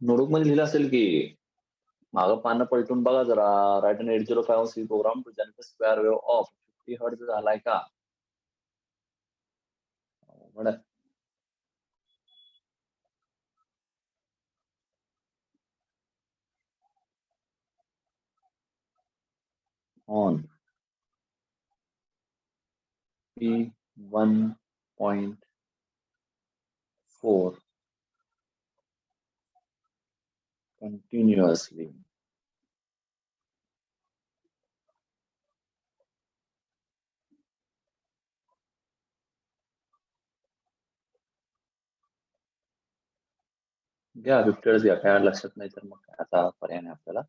Notebook मध्ये लिहिलं असेल की मागं पानं पलटून बघा जरा. Write and 8051 C program to generate square wave of 50 hertz झालाय का? On P1.4 continuously. घ्या 50 हर्ट्ज घ्या, काय लक्षात नाही तर मग आता पर्याय नाही आपल्याला.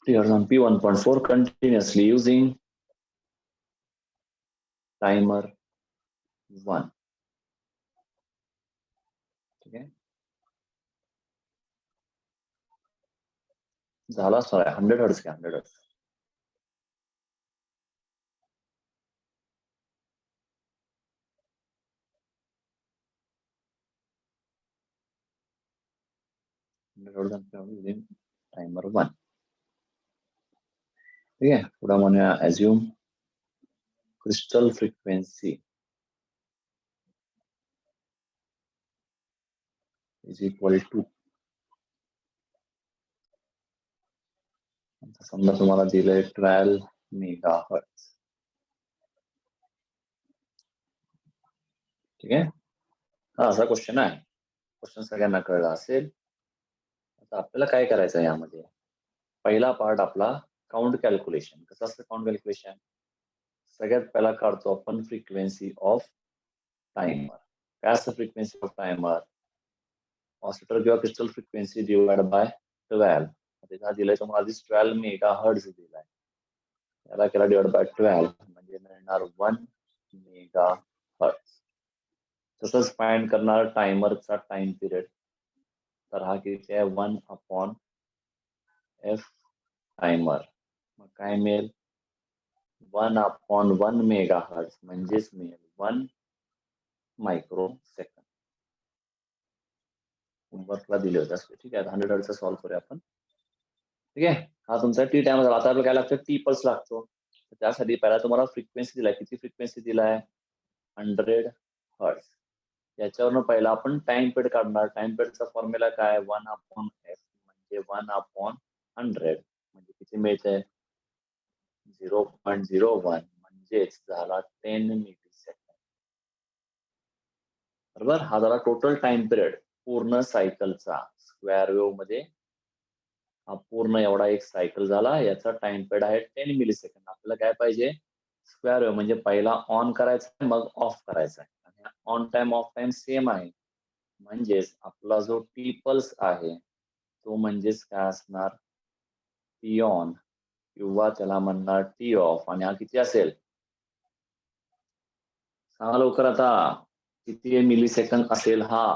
on P1.4 continuously using timer 1. ठीक आहे, झाला असणार 100 हर्ट्ज घ्या, 100 हर्ट्ज. टाइमर 1. ठीक आहे, पुढे म्हणूया assume crystal frequency is equal to, समजा तुम्हाला दिलंय 12 मेगाहर्ट्ज. ठीक आहे, हा असा क्वेश्चन आहे. क्वेश्चन सगळ्यांना कळला असेल. आता आपल्याला काय करायचं यामध्ये, पहिला पार्ट आपला काउंट कॅल्क्युलेशन. कसं असतं काउंट कॅल्क्युलेशन? सगळ्यात पहिला काढतो आपण फ्रिक्वेन्सी ऑफ टाइमर. काय असतं फ्रिक्वेन्सी ऑफ टाइमर? ऑसिलेटर किंवा क्रिस्टल फ्रिक्वेन्सी डिवाइड बाय 12. त्याचा दिलाय तुम्हाला आधीच 12 मेगाहर्ट्ज दिलाय, त्याला केला डिवाइड बाय 12 म्हणजे मिळणार 1 मेगाहर्ट्ज. तसंच फाइंड करणार टायमरचा टाइम पिरियड. तर हा किती आहे? 1/f timer. मग काय मिळेल? 1/1 मेगाहर्ट्ज म्हणजेच मिळेल 1 मायक्रो सेकंड. होमवर्कला दिले होते. ठीक आहे, 100 हर्ट्जचा सॉल्व्ह करूया आपण. ठीक आहे, हा तुमचा टी टाइम झाला. आता आपल्याला काय लागतं? टी पल्स लागतो. त्यासाठी पहिला तुम्हाला फ्रिक्वेन्सी दिलाय. किती फ्रिक्वेन्सी दिलाय? 100 हर्ट्ज. याच्यावरनं पहिला आपण टाइम पिरियड काढणार. टाइम पिरियडचा फॉर्म्युला काय? 1/f म्हणजे 1/100 म्हणजे किती मिळतंय? 0.01 म्हणजेच झाला 10 मिली सेकंड. बरोबर, हा झाला टोटल टाइम पिरियड पूर्ण सायकलचा. स्क्वेअर वेव्ह मध्ये हा पूर्ण एवढा एक सायकल झाला. याचा टाइम पिरियड आहे 10 मिली सेकंड. आपल्याला काय पाहिजे? स्क्वेअर वेव्ह म्हणजे पहिला ऑन करायचा मग ऑफ करायचा. On time of time same आहे, म्हणजेच आपला जो टी पल्स आहे तो म्हणजेच काय असणार? टी ऑन किंवा त्याला म्हणणार टी ऑफ. आणि हा किती असेल सांगा लवकर आता, किती मिली सेकंड असेल हा?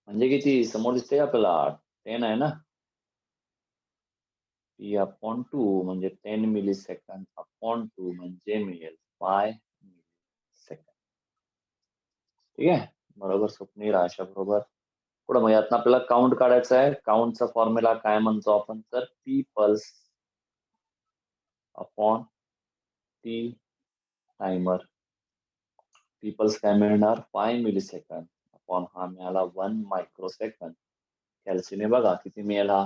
म्हणजे किती समोर दिसते आपल्याला? 10 आहे ना. P/2 म्हणजे 10 मिली सेकंड अपॉन 2 म्हणजे मिळेल 5 मिली सेकंड. ठीक आहे, बरोबर स्वप्नील आशा बरोबर. पुढे मग यातनं आपल्याला काउंट काढायचा आहे. काउंटचा फॉर्म्युला काय म्हणतो आपण? तर T pulse upon T timer. T pulse काय मिळणार? 5 मिली सेकंड अपॉन हा मिळाला 1 मायक्रो सेकंड. कॅल्सीने बघा किती मिळेल हा?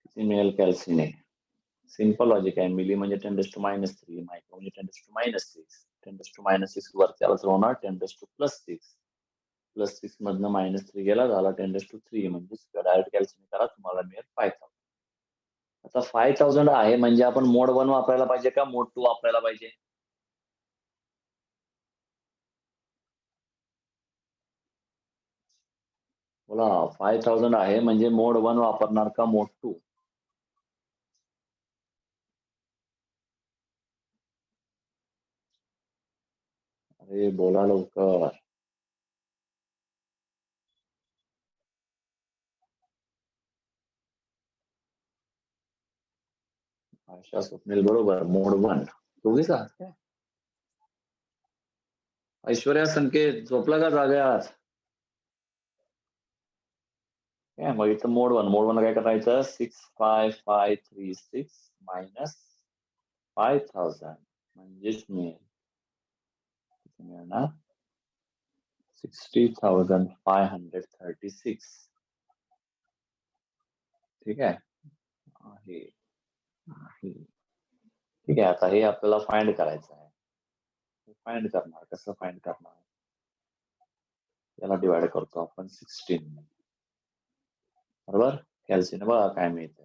किती मिळेल कॅल्सीने? सिंपल लॉजिक आहे. मिली म्हणजे 10⁻³ मायक्रो म्हणजे 10⁻⁶. 10⁻⁶ वरती आला तर होणार 10⁻+6. +6 मधनं -3 गेला, झाला 10⁻³ म्हणजे डायरेक्ट कॅल्क्युलेट करा, तुम्हाला मिळेल 5000. आता 5000 आहे म्हणजे आपण मोड 1 वापरायला पाहिजे का मोड 2 वापरायला पाहिजे? बोला, 5000 आहे म्हणजे मोड 1 वापरणार का मोड 2? अरे बोला लवकर. आशा स्वप्नील बरोबर. मोड 1 दोघीच आहात काय? ऐश्वर्या संकेत झोपला का जाग्यात? काय मग इथं मोड 1 काय करायचं? 65536 मायनस 5000 म्हणजेच मिळणार 60,536. ठीक आहे. ठीक आहे, आता हे आपल्याला फाइंड करायचं आहे. फाइंड करणार, कसं फाइंड करणार? याला डिवाइड करतो आपण 16 बरोबर. कॅल्सीने बघा काय मिळतंय.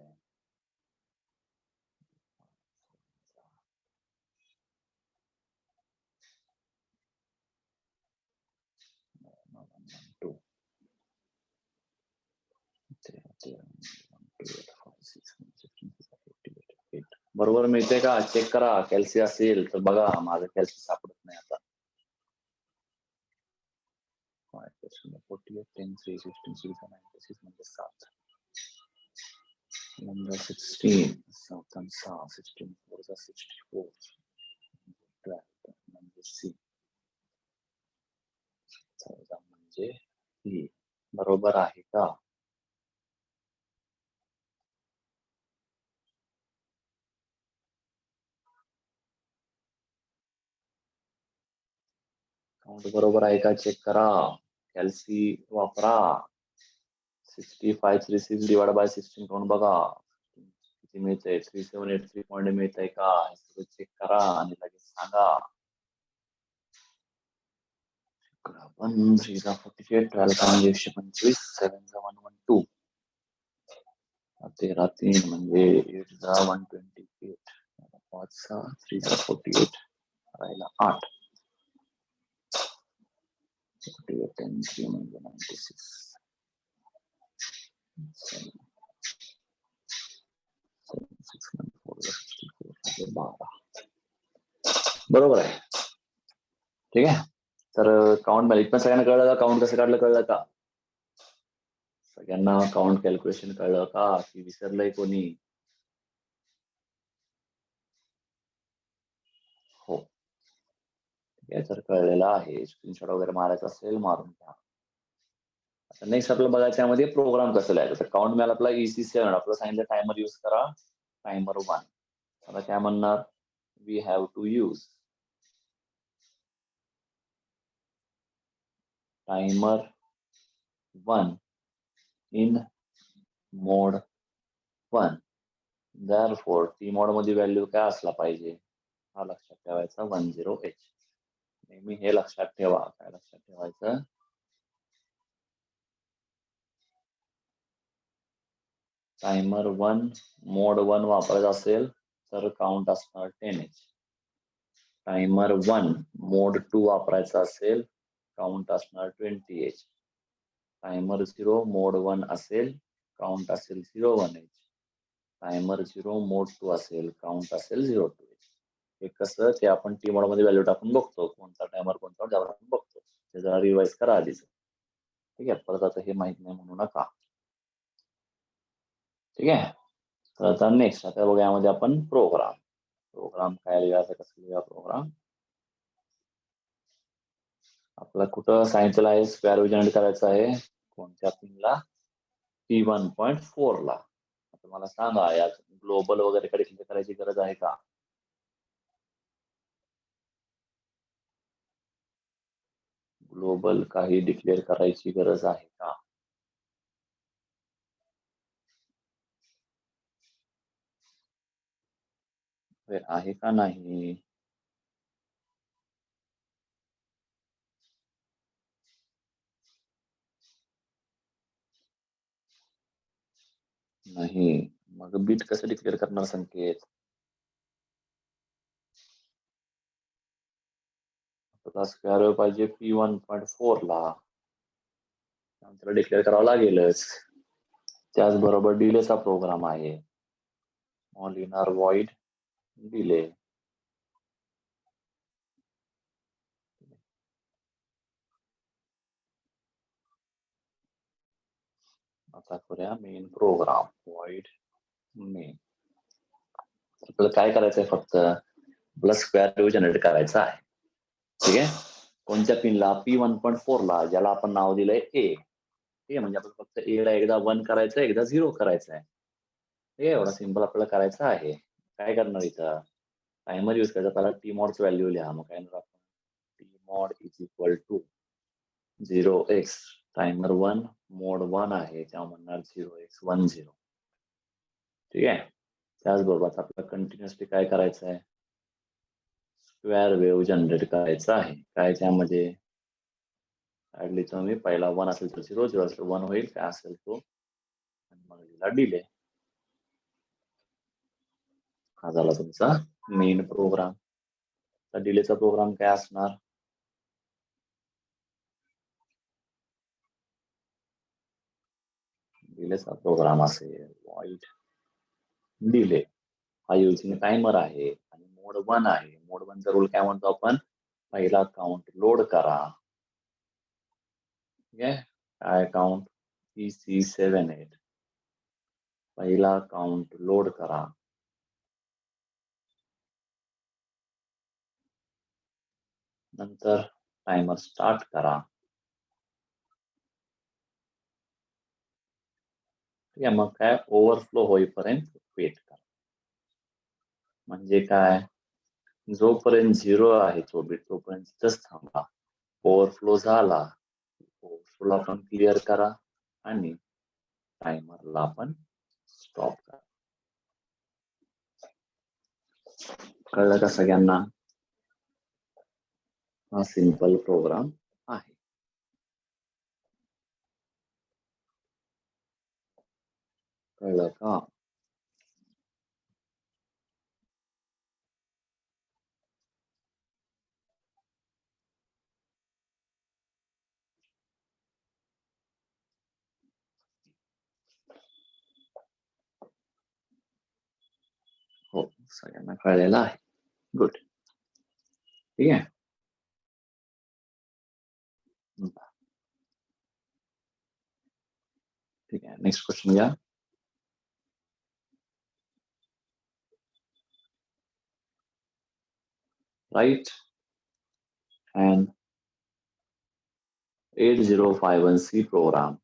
बरोबर मिळते का? चेक करा. कॅल्सी असेल तर बघा. माझं कॅल्सी सापडत नाही आता. 48 10 3 16 6 96 म्हणजे 7. नंबर 16 7 आणि 6 16 4 64 म्हणजे सी. म्हणजे ही बरोबर आहे का? काउंट बरोबर आहे का? चेक करा. कॅल्सी वापरा. 6536 डिवाइड बाय 16 करून बघा किती मिळतंय. 3783 पॉईंट मिळतंय का? हे चेक करा आणि लगेच सांगा. 3 12 125 7 112 13 3 म्हणजे 8 128 5 3 48 राहिला 8 48 10 3 म्हणजे 96 बरोबर आहे. ठीक आहे. तर काउंट इथं सगळ्यांना कळलं का? काउंट कसं काढलं कळलं का? सगळ्यांना काउंट कॅल्क्युलेशन कळलं का? की विसरलंय कोणी? हो. ठीक आहे, तर कळलेलं आहे. स्क्रीनशॉट वगैरे मारायचा असेल मारून घ्या. आता नेक्स्ट आपल्याला बघायचं यामध्ये प्रोग्राम कसं लिहायचं. तर काउंट मिळाला आपला EC7. आपल्याला सांगितलं टायमर यूज करा. टायमर 1. आता काय म्हणणार? We have to use timer 1 in mode 1. Therefore T mode मध्ये व्हॅल्यू काय असला पाहिजे? हा लक्षात ठेवायचा 10H. नेहमी हे लक्षात ठेवा. काय लक्षात ठेवायचं? टायमर 1 मोड 1 वापरायचा असेल तर काउंट असणार 10H. टायमर 1 मोड 2 वापरायचा असेल काउंट असणार 20H. टायमर 0 मोड 1 असेल काउंट असेल 01H. टायमर 0 मोड 2 असेल काउंट असेल 02H. हे कसं ते आपण टी मोड मध्ये व्हॅल्यू टाकून बघतो. कोणता टायमर कोणता त्यावर आपण बघतो. ते जरा रिवाइज करा आधीच. ठीक आहे. परत आता हे माहित नाही म्हणू नका. ठीक आहे. तर आता नेक्स्ट आता बघा यामध्ये आपण प्रोग्राम काय लिहायचा, कसं लिहा प्रोग्राम. आपला कुठं सांगितलेलं आहे स्क्वेअर जनरेट करायचं आहे कोणत्या पिनला? P1.4 ला. आता मला सांगा यात ग्लोबल वगैरे कडे क्लिक करायची गरज आहे का? ग्लोबल काही डिक्लेअर करायची गरज आहे का? आहे का नाही? नाही. मग बीट कसं डिक्लेअर करणार संकेत? आपल्याला स्क्वेअर पाहिजे P1.4 ला. नंतर डिक्लेअर करावं लागेलच. त्याचबरोबर डिलेचा प्रोग्राम आहे. मॉलिनार वॉइड डिले. आता करूया मेन प्रोग्राम वॉइड मेन. आपल्याला काय करायचंय फक्त प्लस स्क्वेअर वेव्ह जनरेट करायचा आहे. ठीक आहे. कोणत्या पिनला P1.4 ला, ज्याला आपण नाव दिलंय ए. ठीक आहे, म्हणजे आपण फक्त ए ला एकदा 1 करायचं, एकदा 0 करायचं आहे. ठीक आहे, एवढा सिंपल आपल्याला करायचं आहे. काय करणार इथं टायमर यूज करायचा. पहिला टी मॉडची व्हॅल्यू लिहा. मग काय म्हणणार आपण T mod is equal to 0x timer 1 mode 1 आहे तेव्हा म्हणणार 0x10. ठीक आहे. त्याचबरोबर आपल्याला कंटिन्युअसली काय करायचं आहे, स्क्वेअर वेव्ह जनरेट करायचा आहे. काय त्यामध्ये ऍडली तुम्ही पहिला 1 असेल तर 0, 0 असेल 1 होईल, काय असेल तो, आणि मग दिला डिले. हा झाला तुमचा मेन प्रोग्राम. तर डिलेचा प्रोग्राम काय असणार, डिलेचा प्रोग्राम असेल वाईट डिले. हा युजिंग टायमर आहे आणि मोड 1 आहे. मोड 1 चा रूल काय म्हणतो आपण, पहिला काउंट लोड करा. ठीक आहे, काय काउंट PC78, पहिला काउंट लोड करा. नंतर टायमर स्टार्ट करा. ठीक आहे, मग काय ओव्हरफ्लो होईपर्यंत वेट करा. म्हणजे काय, जोपर्यंत 0 आहे तो बिट तोपर्यंत तिथंच थांबा. ओव्हरफ्लो झाला, ओव्हरफ्लोला पण क्लिअर करा आणि टायमरला आपण स्टॉप करा. कळलं का सगळ्यांना? हा सिंपल प्रोग्राम आहे. कळलं का? हो, सगळ्यांना कळलेलं आहे. गुड. ठीक आहे. ठीक आहे, नेक्स्ट क्वेश्चन घ्या. Write and 8051C program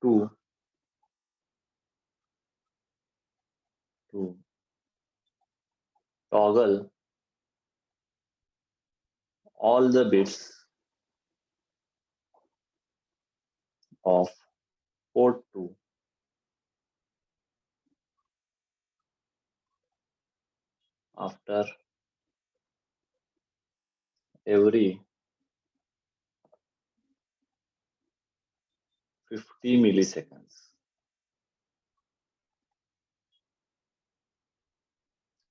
to toggle all the bits of port 2 after every 50 milliseconds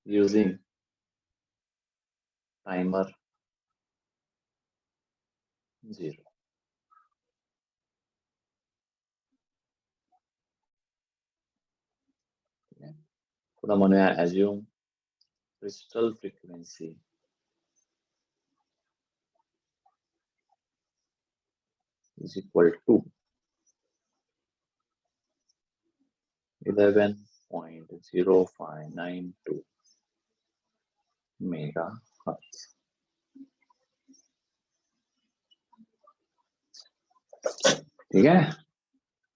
using timer 0. पुढे म्हणूया assume crystal frequency is equal to 11.0592 megahertz. ठीक आहे,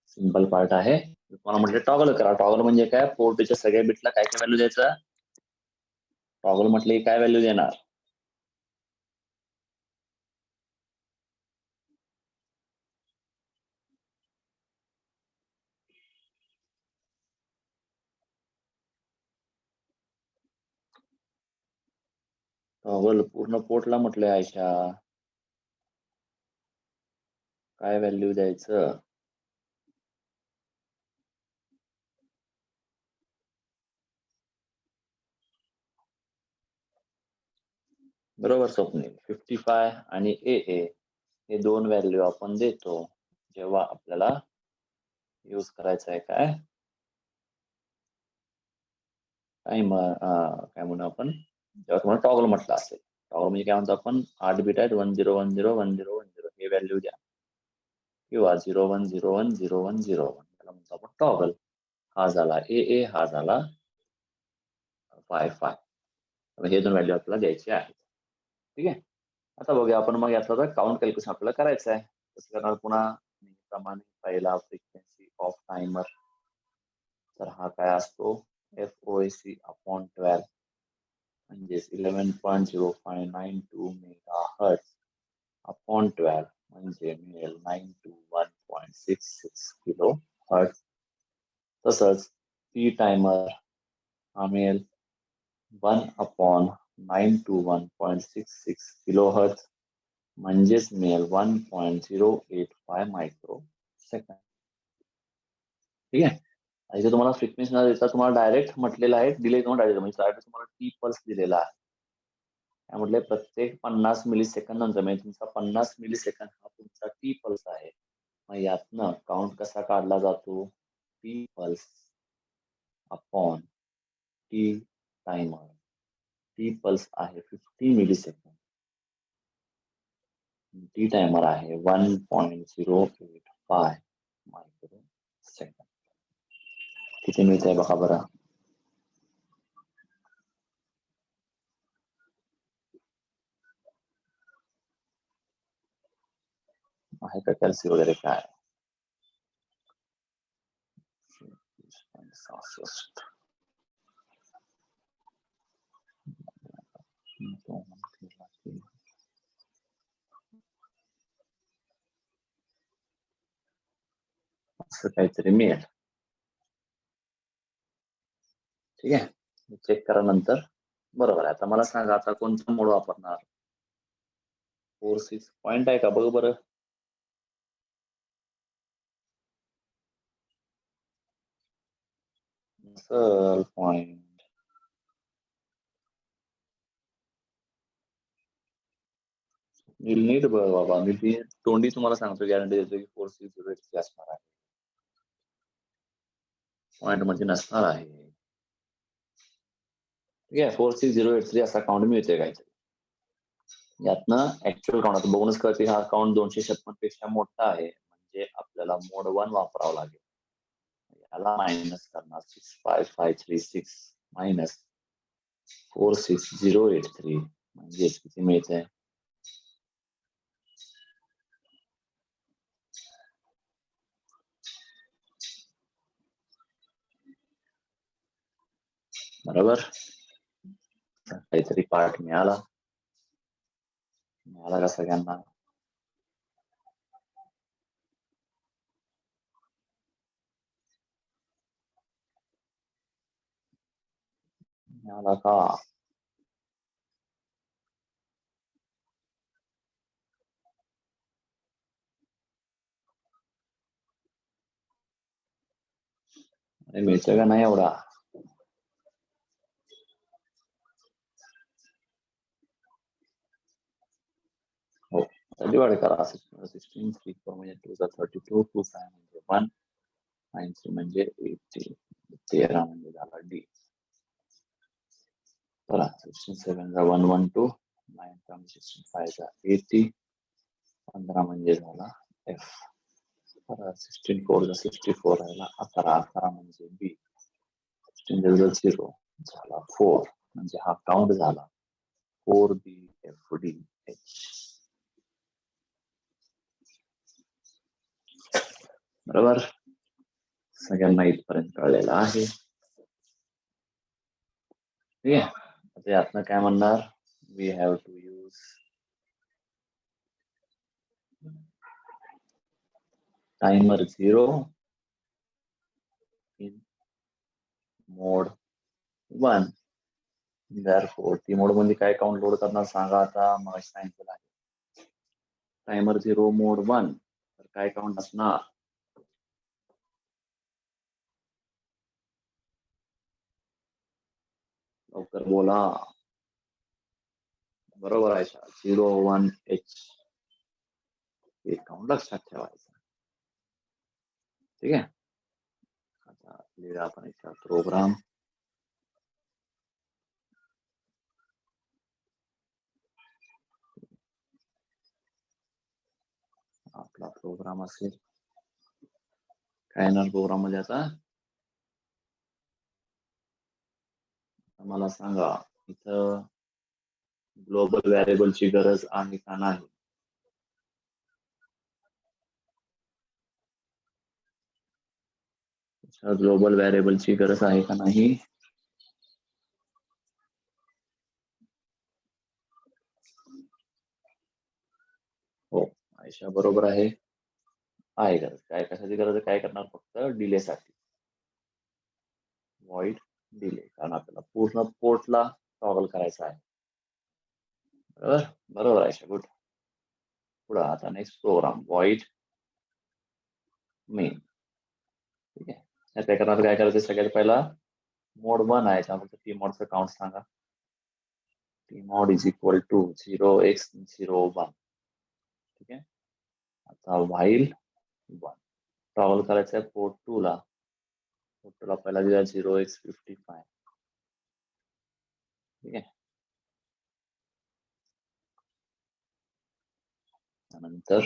सिंपल पार्ट आहे. तुम्हाला म्हटलं टॉगल करा. टॉगल म्हणजे काय, पोर्टच्या सगळ्या बिटला काय काय व्हॅल्यू द्यायचं. टॉगल म्हटलं की काय व्हॅल्यू देणार, टॉगल पूर्ण पोर्टला म्हटलंय आयशा, काय व्हॅल्यू द्यायचं. बरोबर स्वप्नील, 55 आणि AA हे दोन व्हॅल्यू आपण देतो जेव्हा आपल्याला यूज करायचं आहे काय टायमर, काय म्हणू आपण, जेव्हा तुम्हाला टॉगल म्हटलं असेल. टॉगल म्हणजे काय म्हणतो आपण, 8 बिट आहेत, 10101010 हे व्हॅल्यू द्या. किंवा 01010101 त्याला म्हणतो आपण टॉगल. हा झाला ए, हा झाला फाय. हे दोन व्हॅल्यू आपल्याला द्यायचे आहेत. ठीक आहे. आता बघूया आपण मग याचा काउंट कॅल्क्युलेशन आपल्याला करायचं आहे. कसं करणार पुन्हा नेहमीप्रमाणे पहिला फ्रिक्वेन्सी ऑफ टायमर. तर हा काय असतो FOAC अपॉन 12 म्हणजेच 11.0592 मेगाहर्ट्झ अपॉन 12 म्हणजे मिळेल 921.66 किलो हर्ट्झ. तसंच टी टायमर हा मिळेल 1/921.66 किलो हर्ट्झ म्हणजेच मिळेल 1.085 मायक्रो सेकंड. ठीक आहे. इथे तुम्हाला फ्रिक्वेन्सी न देता तुम्हाला डायरेक्ट म्हटलेलं आहे डिले डायरेक्ट म्हणजे डायरेक्ट तुम्हाला टी पल्स दिलेला आहे. त्यामुळे प्रत्येक 50 मिली सेकंद नंतर म्हणजे तुमचा 50 मिली सेकंद हा तुमचा टी पल्स आहे. मग यातनं काउंट कसा काढला जातो T pulse upon T timer. T pulse आहे 50 मिली सेकंद. टी टायमर आहे 1.085 मायक्रो सेकंड. किती मिळत आहे बघा बरं. आहे का कॅल्सी वगैरे काय. 66 असं काहीतरी मिळेल. ठीक आहे. चेक करा नंतर. बरोबर आहे. आता मला सांगा आता कोणता मोड वापरणार. 4-6 पॉइंट आहे का बघ बरं. नसल पॉइंट. नीट बघ बाबा. मी ती तोंडी तुम्हाला सांगतो गॅरंटी देतो की 4608 असणार आहे. पॉइंट मध्ये नसणार आहे. ठीक आहे. 46083 असा काउंट मिळते काहीतरी. यातनं ऍक्च्युअल काउंट बघूनच कळते हा काउंट 256 पेक्षा मोठा आहे म्हणजे आपल्याला मोड 1 वापरावं लागेल. याला मायनस करणार 65536 मायनस 46083 म्हणजे किती मिळत आहे. बरोबर. काहीतरी पार्ट मिळाला का सगळ्यांना. मिळाला का. मिळतं का नाही एवढा. हो. डिवाइड करा 16 3 4 म्हणजे 2 32 2 5 म्हणजे 1 9 3 म्हणजे 80 13 म्हणजे झाला डी. बघा 16 7 112 9 16 5 80 15 म्हणजे झाला एफ. 16 4 64 राहिला 11 म्हणजे बी. 16 0 झाला 4 म्हणजे हा काउंट झाला 4BFDH. बरोबर. सगळ्यांना इथपर्यंत कळलेलं आहे. ठीक आहे. आता यातनं काय म्हणणार we have to use timer 0 in mode 1. therefore ती मोड मध्ये काय काउंट लोड करणार सांगा आता. मग सांगितलेलं आहे टायमर 0 मोड 1 तर काय काउंट असणार. लवकर बोला. बरोबर आहे. 01H हे काउंट लक्षात ठेवायचं. ठीक आहे. आता लिहिला आपण याचा प्रोग्राम. आपला प्रोग्राम असेल, काय येणार प्रोग्राम मध्ये आता, मला सांगा इथं ग्लोबल व्हेरिएबलची गरज आहे का नाही. ग्लोबल व्हेरिएबलची गरज आहे का नाही. हो, आयशा बरोबर आहे गरज. काय कशाची गरज आहे, काय करणार, फक्त डिले साठी, व्हॉइड डिले, कारण आपल्याला पूर्ण पोर्टला टॉगल करायचा आहे. बरोबर बरोबर आयशा, गुड. पुढे आता नेक्स्ट प्रोग्राम व्हॉइड मेन. ठीक आहे, काय करणार, काय करायचं, सगळ्यात पहिला मोड 1 आहे त्यामुळे टी मॉडचं काउंट सांगा. T mod is equal to 0x01. ठीक आहे, आता व्हाईल 1 टॉगल करायचं आहे पोर्ट 2 ला. पोर्ट 2 ला पहिला दिला 0x55. ठीक आहे, त्यानंतर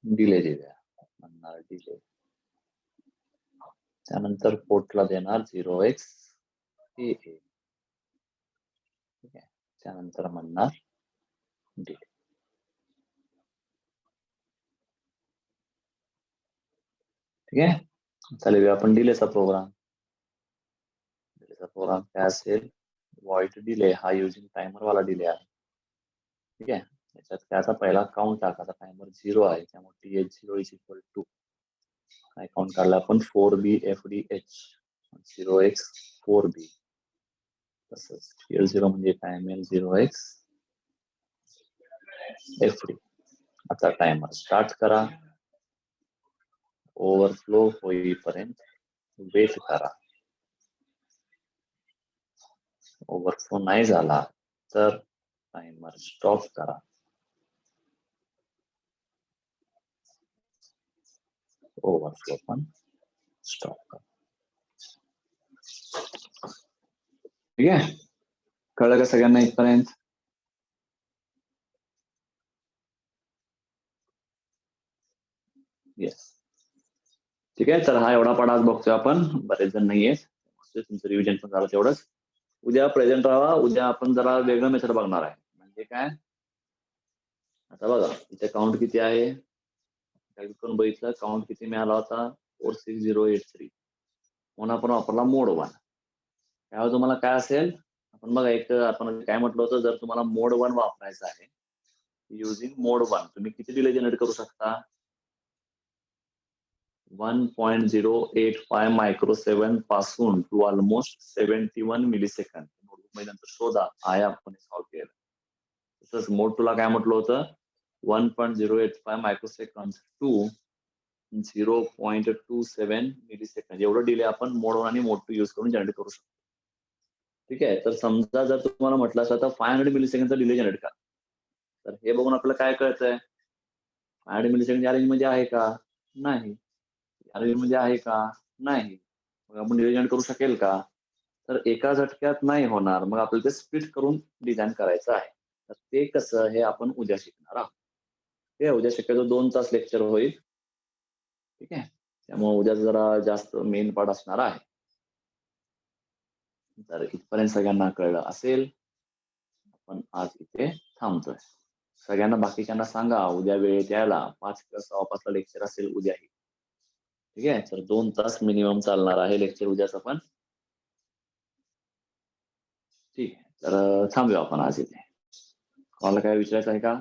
डिले देऊया, म्हणणार डिले. त्यानंतर पोर्टला देणार 0x88. ठीक आहे, त्यानंतर म्हणणार डिले. ठीक आहे, चालेल. आपण डिलेचा प्रोग्राम काय असेल, व्हॉइड डिले हा युजिंग टायमर वाला डिले आहे. ठीक आहे, त्याच्यात त्याचा पहिला काउंट टाकायचा, टायमर 0 आहे त्यामुळे TH0 इज इक्वल टू काय काउंट काढला आपण, 4BFDH 0x4B. तसंच TL0 म्हणजे काय मिळेल, 0xFD. आता टायमर स्टार्ट करा, ओव्हरफ्लो होईपर्यंत वेट करा. ओव्हरफ्लो नाही झाला तर टायमर स्टॉप करा. ओव्हरफ्लो पण स्टॉप करा. ठीक आहे, कळलं का सगळ्यांना इथपर्यंत. येस, ठीक आहे. तर हा एवढा पाठ आज बघतोय आपण, बरेच जण नाहीये, तुमचं रिव्हिजन पण झालं तेवढंच. उद्या प्रेझेंट राहा, उद्या आपण जरा वेगळं मेथड बघणार आहे. म्हणजे काय, आता बघा इथे काउंट किती आहे, करून बघितलं काउंट किती मिळाला होता, 46083. म्हणून आपण वापरला मोड 1. त्यावेळी तुम्हाला काय असेल, आपण बघा एक आपण काय म्हटलं होतं, जर तुम्हाला मोड 1 वापरायचं आहे, युजिंग मोड 1 तुम्ही किती डिले जनरेट करू शकता, 1.085 मायक्रोसेकंड पासून टू ऑलमोस्ट 71 मिलीसेकंड. नोटबुक नंतर शोधा, आहे आपण सॉल्व्ह केलं. तसंच मोड 2 ला काय म्हटलं होतं, 1.085 मायक्रोसेकंड टू 0.27 मिलीसेकंड. एवढं डिले आपण मोड 1 आणि मोड 2 यूज करून जनरेट करू शकतो. ठीक आहे, तर समजा जर तुम्हाला म्हटलं असं तर 500 मिलीसेकंडचा डिले जनरेट करा, तर हे बघून आपल्याला काय कळतंय, 500 मिलीसेकंड या रेंज मध्ये आहे का, नाही. या रेंज मध्ये आहे का, नाही. मग आपण डिले जनरेट करू शकेल का, तर एका झटक्यात नाही होणार. मग आपल्याला ते स्प्लिट करून डिझाईन करायचं आहे. तर ते कसं, हे आपण उद्या शिकणार आहोत. ते उद्या शक्यतो 2 तास लेक्चर होईल. ठीक आहे, त्यामुळे उद्या जरा जास्त मेन पार्ट असणार आहे. तर इथपर्यंत सगळ्यांना कळलं असेल, आपण आज इथे थांबतोय. सगळ्यांना बाकीच्यांना सांगा उद्या वेळेत यायला, 5:15 लेक्चर असेल उद्याही. ठीक आहे, तर 2 तास मिनिमम चालणार आहे लेक्चर उद्याचं पण. ठीक आहे, तर थांबूया आपण आज इथे. तुम्हाला काय विचारायचं आहे का.